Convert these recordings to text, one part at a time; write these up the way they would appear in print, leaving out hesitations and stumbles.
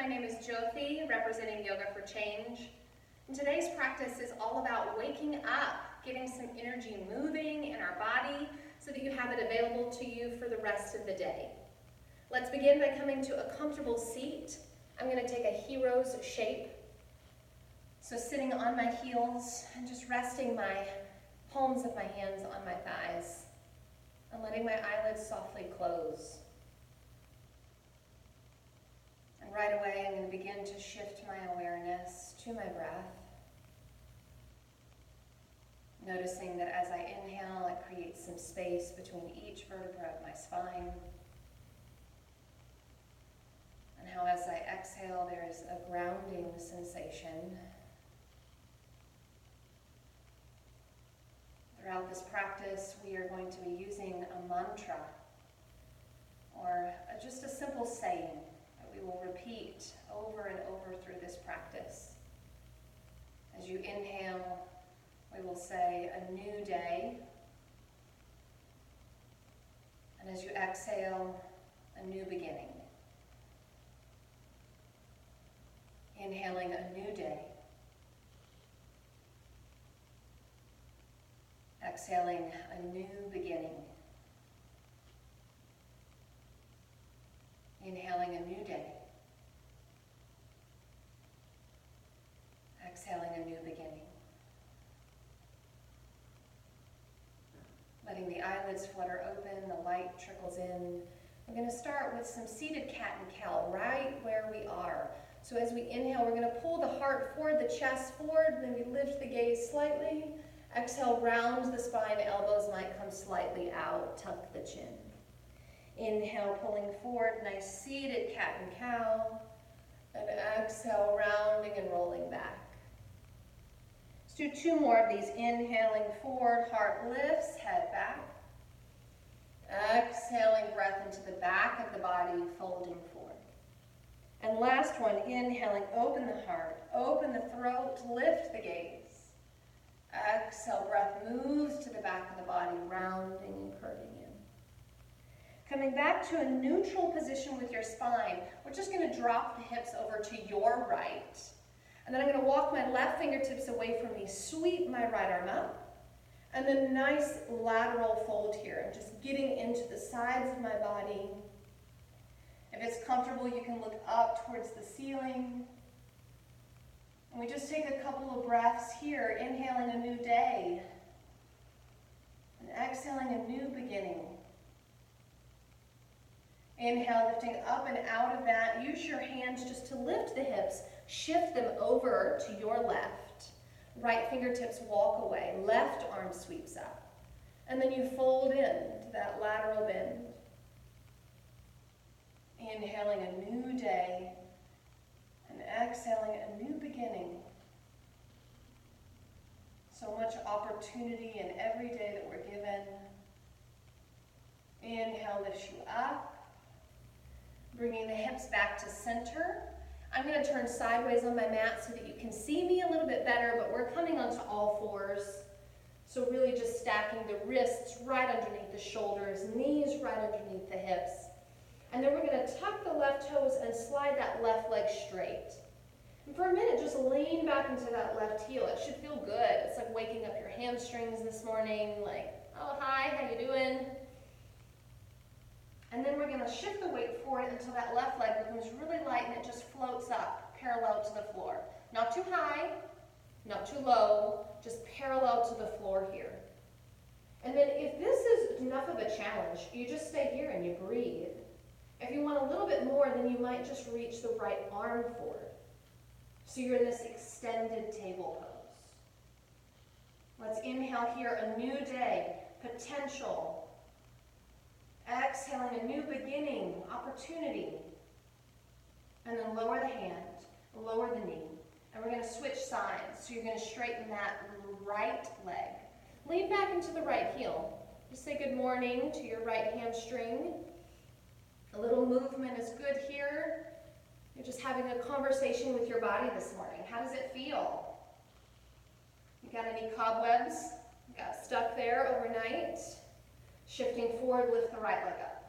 My name is Jyothi, representing Yoga for Change. And today's practice is all about waking up, getting some energy moving in our body so that you have it available to you for the rest of the day. Let's begin by coming to a comfortable seat. I'm going to take a hero's shape. So sitting on my heels and just resting my palms of my hands on my thighs and letting my eyelids softly close. And right away, I'm going to begin to shift my awareness to my breath. Noticing that as I inhale, I create some space between each vertebra of my spine. And how as I exhale, there is a grounding sensation. Throughout this practice, we are going to be using a mantra, or just a simple saying that we will repeat over and over through this practice. As you inhale, we will say, "A new day." And as you exhale, "A new beginning." Inhaling, "A new day." Exhaling, "A new beginning." Inhaling, "A new day." Exhaling, "A new beginning." Letting the eyelids flutter open, the light trickles in. We're going to start with some seated cat and cow right where we are. So as we inhale, we're going to pull the heart forward, the chest forward, then we lift the gaze slightly. Exhale, round the spine, elbows might come slightly out, tuck the chin. Inhale, pulling forward, nice seated cat and cow. And exhale, rounding and rolling back. Let's do two more of these. Inhaling forward, heart lifts, head back. Exhaling, breath into the back of the body, folding forward. And last one, inhaling, open the heart, open the throat, lift the gaze. Exhale, breath moves to the back of the body, rounding and curving in. Coming back to a neutral position with your spine, we're just going to drop the hips over to your right. And then I'm going to walk my left fingertips away from me, sweep my right arm up, and then nice lateral fold here. I'm just getting into the sides of my body. If it's comfortable, you can look up towards the ceiling. And we just take a couple of breaths here, inhaling a new day, and exhaling a new beginning. Inhale, lifting up and out of that. Use your hands just to lift the hips. Shift them over to your left. Right fingertips walk away. Left arm sweeps up. And then you fold in to that lateral bend. Inhaling a new day and exhaling a new beginning. So much opportunity in every day that we're given. Inhale lifts you up. Bringing the hips back to center. I'm going to turn sideways on my mat so that you can see me a little bit better, but we're coming onto all fours. So really just stacking the wrists right underneath the shoulders, knees right underneath the hips. And then we're going to tuck the left toes and slide that left leg straight. And for a minute, just lean back into that left heel. It should feel good. It's like waking up your hamstrings this morning, like, "Oh, hi, how you doing?" And then we're going to shift the weight forward until that left leg becomes really light and it just floats up, parallel to the floor. Not too high, not too low, just parallel to the floor here. And then if this is enough of a challenge, you just stay here and you breathe. If you want a little bit more, then you might just reach the right arm forward. So you're in this extended table pose. Let's inhale here, a new day, potential. Exhaling, a new beginning, opportunity. And then lower the hand, lower the knee. And we're going to switch sides. So you're going to straighten that right leg. Lean back into the right heel. Just say good morning to your right hamstring. A little movement is good here. You're just having a conversation with your body this morning. How does it feel? You got any cobwebs? Got stuck there overnight? Shifting forward, lift the right leg up.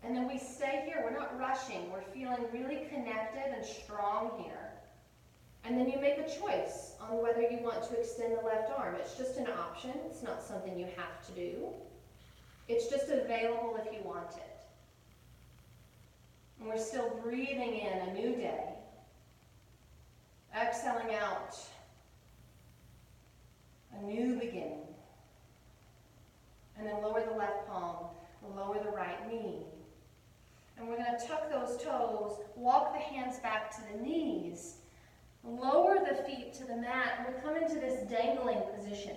And then we stay here. We're not rushing. We're feeling really connected and strong here. And then you make a choice on whether you want to extend the left arm. It's just an option. It's not something you have to do. It's just available if you want it. And we're still breathing in a new day. Exhaling out a new beginning. And then lower the left palm, lower the right knee. And we're going to tuck those toes, walk the hands back to the knees, lower the feet to the mat, and we come into this dangling position.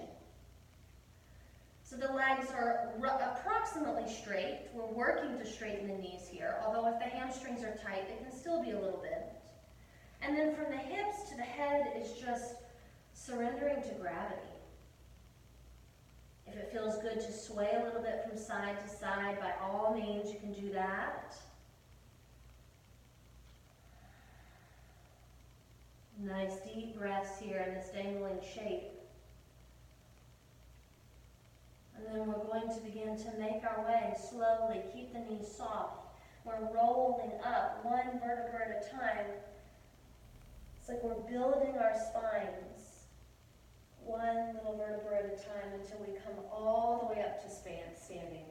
So the legs are approximately straight. We're working to straighten the knees here, although if the hamstrings are tight, they can still be a little bent. And then from the hips to the head is just surrendering to gravity. If it feels good to sway a little bit from side to side, by all means, you can do that. Nice deep breaths here in this dangling shape. And then we're going to begin to make our way slowly. Keep the knees soft. We're rolling up one vertebra at a time. It's like we're building our spines one little vertebra at a time until we come all the way up to standing.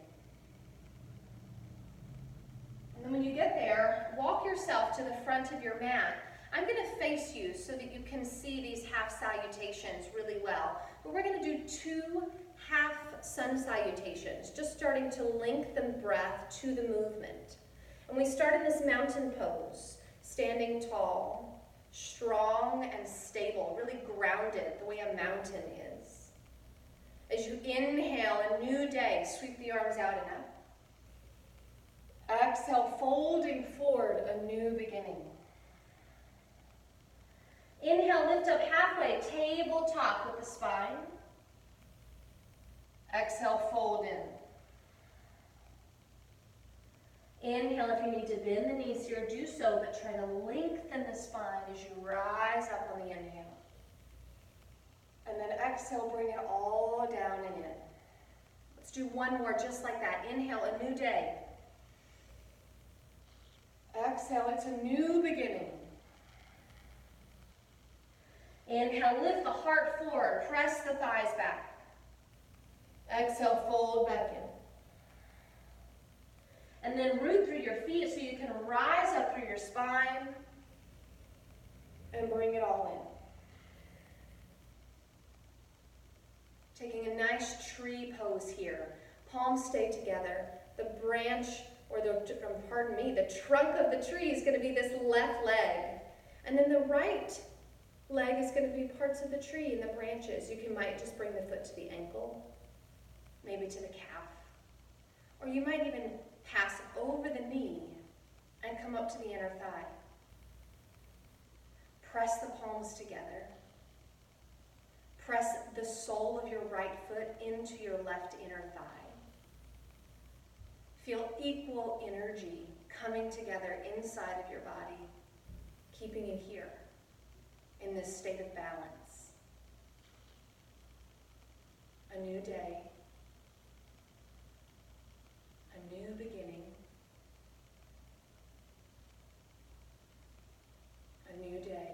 And then when you get there, walk yourself to the front of your mat. I'm going to face you so that you can see these half salutations really well. But we're going to do 2 half sun salutations, just starting to lengthen breath to the movement. And we start in this mountain pose, standing tall, strong and stable, really grounded the way a mountain is. As you inhale, a new day, sweep the arms out and up. Exhale, folding forward, a new beginning. Inhale, lift up halfway, tabletop with the spine. Exhale, fold in. Inhale, if you need to bend the knees here, do so, but try to lengthen the spine as you rise up on the inhale. And then exhale, bring it all down and in. Let's do one more just like that. Inhale, a new day. Exhale, it's a new beginning. Inhale, lift the heart forward, press the thighs back. Exhale, fold back in. And then root through your feet so you can rise up through your spine and bring it all in. Taking a nice tree pose here. Palms stay together. The branch, or the trunk of the tree is going to be this left leg. And then the right leg is going to be parts of the tree and the branches. You might just bring the foot to the ankle, maybe to the calf. Or you might even pass over the knee and come up to the inner thigh. Press the palms together. Press the sole of your right foot into your left inner thigh. Feel equal energy coming together inside of your body, keeping you here in this state of balance. A new day. A new beginning. A new day.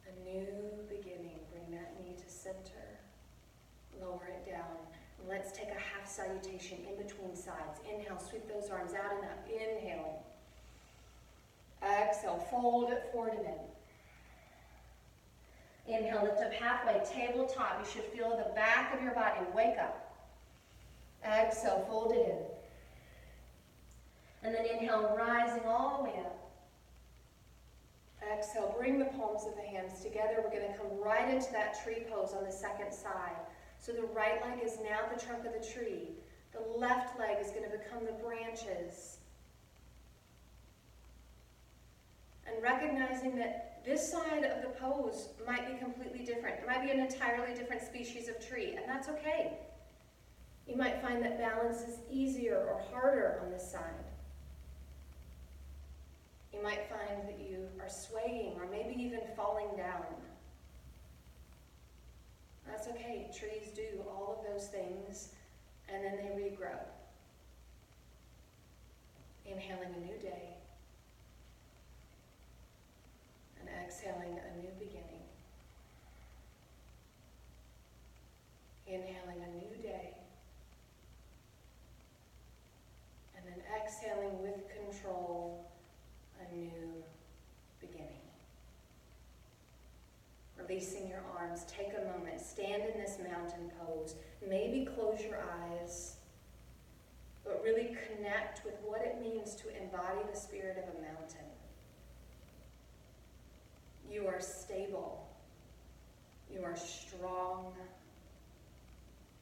A new beginning. Bring that knee to center. Lower it down. And let's take a half salutation in between sides. Inhale, sweep those arms out and up. Inhaling. Exhale, fold it forward and in. Inhale, lift up halfway, tabletop. You should feel the back of your body wake up. Exhale, fold it in. And then inhale, rising all the way up. Exhale, bring the palms of the hands together. We're going to come right into that tree pose on the second side. So the right leg is now the trunk of the tree. The left leg is going to become the branches. And recognizing that this side of the pose might be completely different. It might be an entirely different species of tree, and that's okay. You might find that balance is easier or harder on this side. You might find that you are swaying or maybe even falling down. That's okay. Trees do all of those things And then they regrow. Inhaling a new day. And exhaling a new beginning. Inhaling a new day. And then exhaling with control, a new beginning. Releasing your arms, take a moment, stand in this mountain pose. Maybe close your eyes, but really connect with what it means to embody the spirit of a mountain. You are stable. You are strong.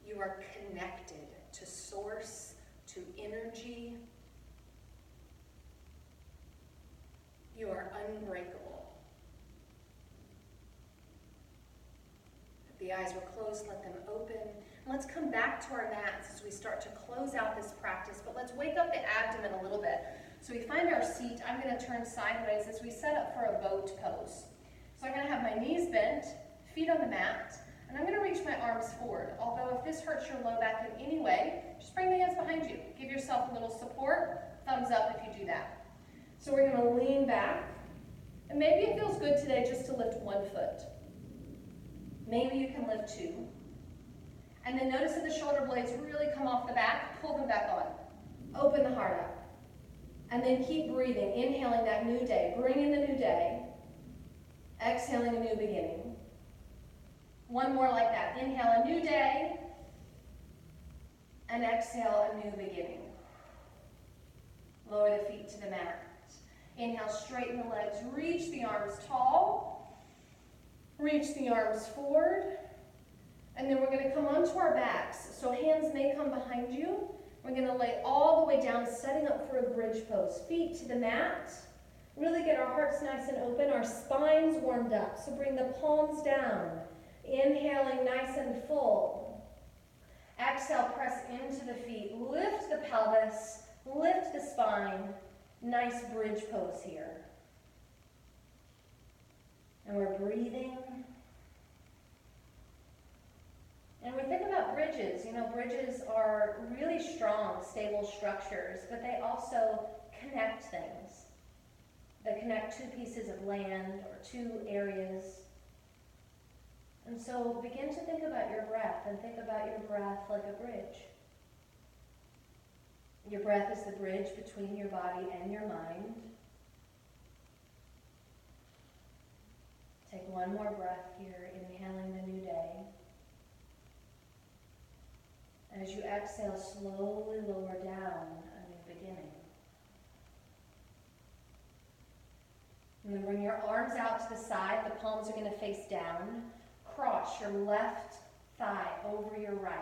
You are connected to source, to energy. You are unbreakable. If the eyes were closed, let them open. And let's come back to our mats as we start to close out this practice, but let's wake up the abdomen a little bit. So we find our seat. I'm going to turn sideways as we set up for a boat pose. So I'm going to have my knees bent, feet on the mat, and I'm going to reach my arms forward. Although if this hurts your low back in any way, just bring the hands behind you. Give yourself a little support. Thumbs up if you do that. So we're going to lean back. And maybe it feels good today just to lift one foot. Maybe you can lift two. And then notice that the shoulder blades really come off the back. Pull them back on. Open the heart up. And then keep breathing. Inhaling that new day. Bring in the new day. Exhaling a new beginning. One more like that. Inhale a new day. And exhale a new beginning. Lower the feet to the mat. Inhale, straighten the legs. Reach the arms tall. Reach the arms forward. And then we're going to come onto our backs. So hands may come behind you. We're going to lay all the way down, setting up for a bridge pose. Feet to the mat. Really get our hearts nice and open. Our spines warmed up. So bring the palms down. Inhaling nice and full. Exhale, press into the feet. Lift the pelvis. Lift the spine. Nice bridge pose here. And we're breathing. And we think about bridges. You know, bridges are really strong, stable structures, but they also connect things. They connect two pieces of land or two areas. And so begin to think about your breath, and think about your breath like a bridge. Your breath is the bridge between your body and your mind. Take one more breath here, inhaling the new day. As you exhale, slowly lower down a new beginning. And then bring your arms out to the side. The palms are going to face down. Cross your left thigh over your right.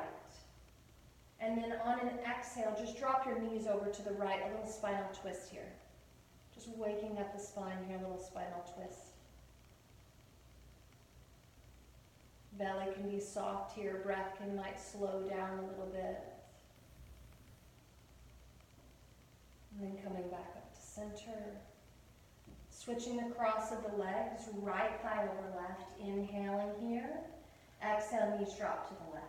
And then on an exhale, just drop your knees over to the right, a little spinal twist here. Just waking up the spine here, a little spinal twist. Belly can be soft here, breath might slow down a little bit. And then coming back up to center. Switching the cross of the legs, right thigh over left, inhaling here. Exhale, knees drop to the left.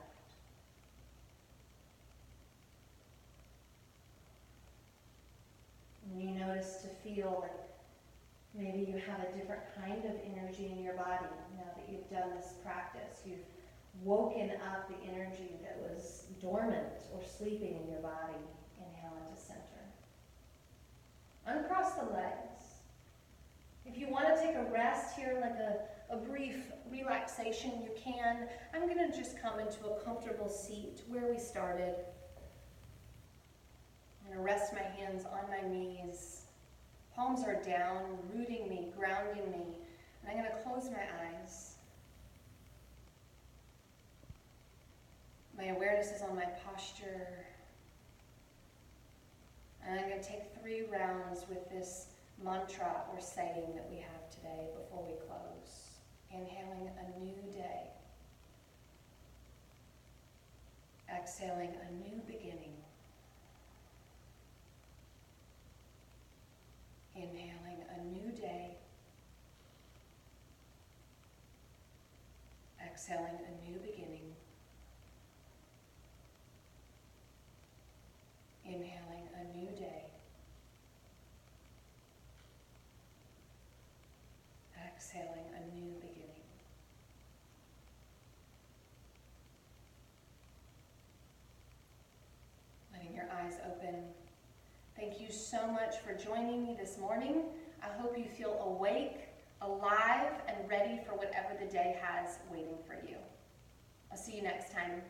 And you notice to feel like maybe you have a different kind of energy in your body now that you've done this practice. You've woken up the energy that was dormant or sleeping in your body. Inhale into center. Uncross the legs. If you want to take a rest here, like a brief relaxation, you can. I'm going to just come into a comfortable seat where we started. I'm going to rest my hands on my knees. Palms are down, rooting me, grounding me. And I'm going to close my eyes. My awareness is on my posture. And I'm going to take 3 rounds with this mantra or saying that we have today before we close. Inhaling a new day. Exhaling a new beginning. Inhaling a new day. Exhaling a new beginning. exhaling a new beginning. Letting your eyes open. Thank you so much for joining me this morning. I hope you feel awake, alive, and ready for whatever the day has waiting for you. I'll see you next time.